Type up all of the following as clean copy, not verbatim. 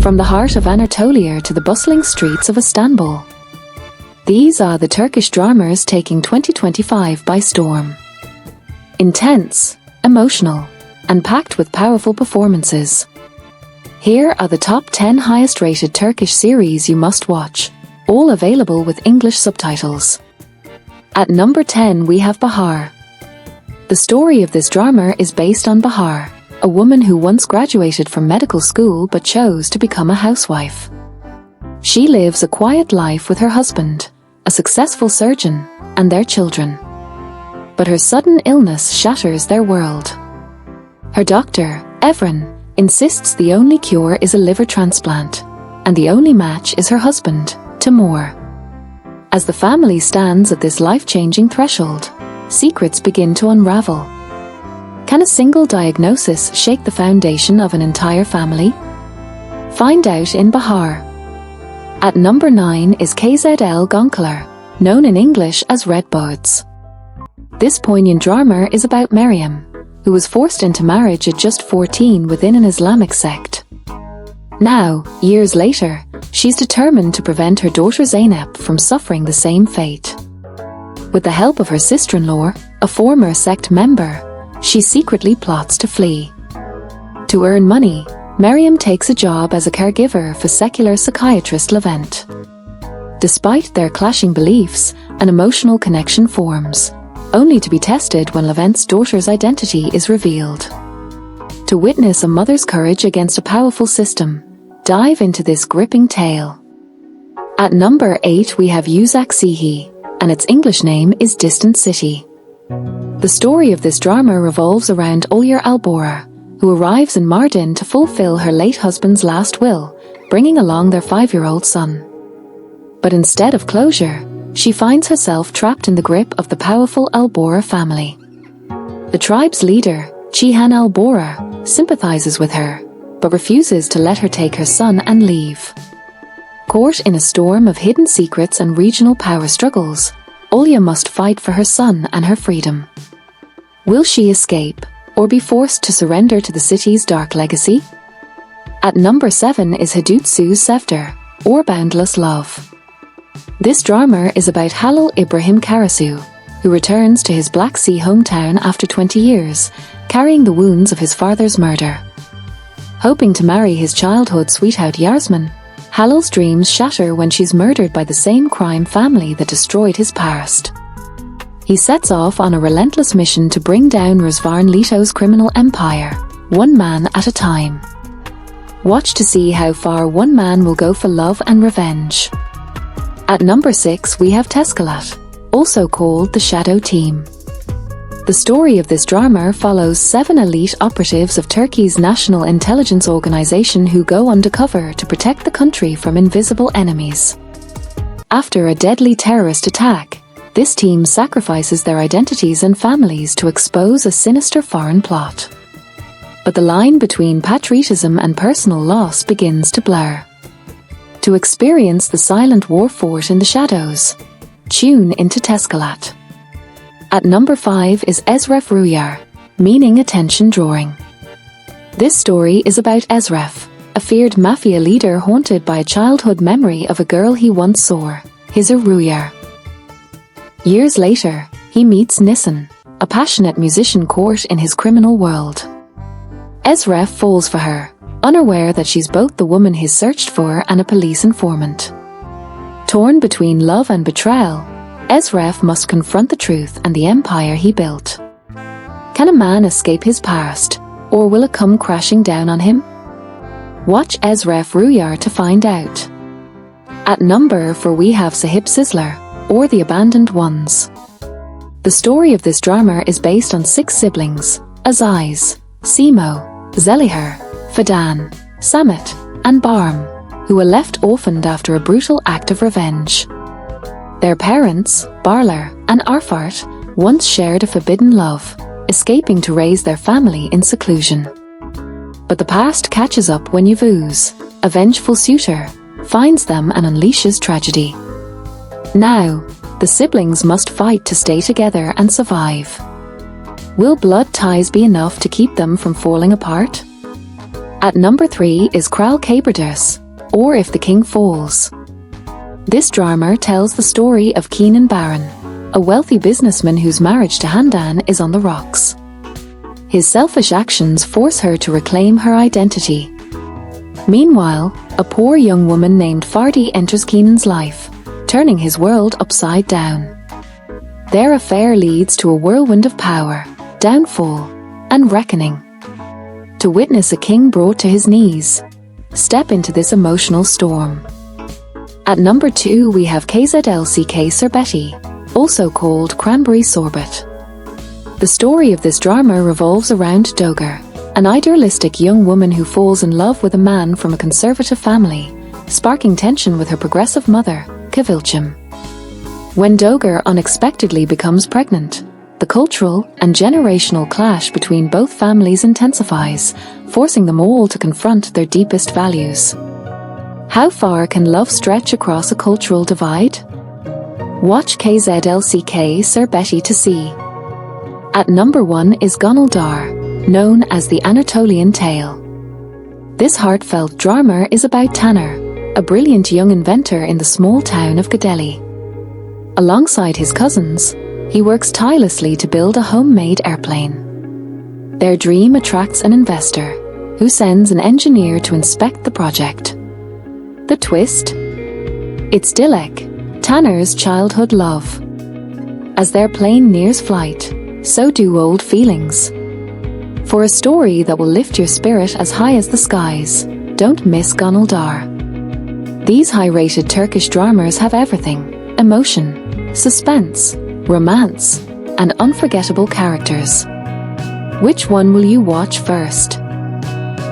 from the heart of Anatolia to the bustling streets of Istanbul. These are the Turkish dramas taking 2025 by storm. Intense, emotional, and packed with powerful performances. Here are the top 10 highest-rated Turkish series you must watch, all available with English subtitles. At number 10 we have Bahar. The story of this drama is based on Bahar, a woman who once graduated from medical school but chose to become a housewife. She lives a quiet life with her husband, a successful surgeon, and their children. But her sudden illness shatters their world. Her doctor, Evren, insists the only cure is a liver transplant, and the only match is her husband, Timur. As the family stands at this life-changing threshold, secrets begin to unravel. Can a single diagnosis shake the foundation of an entire family? Find out in Bahar. At number 9 is KZL Goncalar, known in English as Redbirds. This poignant drama is about Maryam, who was forced into marriage at just 14 within an Islamic sect. Now, years later, she's determined to prevent her daughter Zeynep from suffering the same fate. With the help of her sister-in-law, a former sect member, she secretly plots to flee. To earn money, Maryam takes a job as a caregiver for secular psychiatrist Levent. Despite their clashing beliefs, an emotional connection forms, only to be tested when Levent's daughter's identity is revealed. To witness a mother's courage against a powerful system, dive into this gripping tale. At number 8 we have Uzak Sihi, and its English name is Distant City. The story of this drama revolves around Olyar Albora, who arrives in Mardin to fulfill her late husband's last will, bringing along their 5-year-old son. But instead of closure, she finds herself trapped in the grip of the powerful Albora family. The tribe's leader, Cihan Albora, sympathizes with her, but refuses to let her take her son and leave. Caught in a storm of hidden secrets and regional power struggles, Olya must fight for her son and her freedom. Will she escape, or be forced to surrender to the city's dark legacy? At number 7 is Hadutsu Sevder, or Boundless Love. This drama is about Halil Ibrahim Karasu, who returns to his Black Sea hometown after 20 years, carrying the wounds of his father's murder. Hoping to marry his childhood sweetheart Yasmin, Halil's dreams shatter when she's murdered by the same crime family that destroyed his past. He sets off on a relentless mission to bring down Rizvan Lito's criminal empire, one man at a time. Watch to see how far one man will go for love and revenge. At number 6 we have Tescalat, also called the Shadow Team. The story of this drama follows 7 elite operatives of Turkey's national intelligence organization who go undercover to protect the country from invisible enemies. After a deadly terrorist attack, this team sacrifices their identities and families to expose a sinister foreign plot. But the line between patriotism and personal loss begins to blur. To experience the silent war fought in the shadows, tune into Tescalat. At number 5 is Ezref Ruar, meaning attention drawing. This story is about Ezref, a feared mafia leader haunted by a childhood memory of a girl he once saw, Hizar Ruar. Years later, he meets Nisan, a passionate musician caught in his criminal world. Ezref falls for her, unaware that she's both the woman he's searched for and a police informant. Torn between love and betrayal, Ezref must confront the truth and the empire he built. Can a man escape his past, or will it come crashing down on him? Watch Ezref Ruar to find out. At number 4 we have Sahib Sizzler, or The Abandoned Ones. The story of this drama is based on 6 siblings, Aziz, Simo, Zelihar, Fadan, Samet, and Barm, who were left orphaned after a brutal act of revenge. Their parents, Barlar and Arfart, once shared a forbidden love, escaping to raise their family in seclusion. But the past catches up when Yavuz, a vengeful suitor, finds them and unleashes tragedy. Now, the siblings must fight to stay together and survive. Will blood ties be enough to keep them from falling apart? At number 3 is Kral Kaberdus, or If the King Falls. This drama tells the story of Kenan Baran, a wealthy businessman whose marriage to Handan is on the rocks. His selfish actions force her to reclaim her identity. Meanwhile, a poor young woman named Fardi enters Kenan's life, turning his world upside down. Their affair leads to a whirlwind of power, downfall, and reckoning. To witness a king brought to his knees, step into this emotional storm. At number 2 we have Keslik Serbet, also called Cranberry Sorbet. The story of this drama revolves around Dogar, an idealistic young woman who falls in love with a man from a conservative family, sparking tension with her progressive mother, Kıvılcım. When Dogar unexpectedly becomes pregnant, the cultural and generational clash between both families intensifies, forcing them all to confront their deepest values. How far can love stretch across a cultural divide? Watch Keslik Serbet to see. At number 1 is Gunnel Dar, known as the Anatolian Tale. This heartfelt drama is about Taner, a brilliant young inventor in the small town of Gadeli. Alongside his cousins, he works tirelessly to build a homemade airplane. Their dream attracts an investor, who sends an engineer to inspect the project. The twist? It's Dilek, Taner's childhood love. As their plane nears flight, so do old feelings. For a story that will lift your spirit as high as the skies, don't miss Gunnel Dar. These high-rated Turkish dramas have everything: emotion, suspense, romance, and unforgettable characters. Which one will you watch first?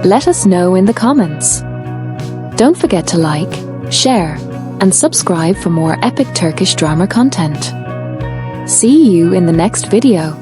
Let us know in the comments. Don't forget to like, share, and subscribe for more epic Turkish drama content. See you in the next video.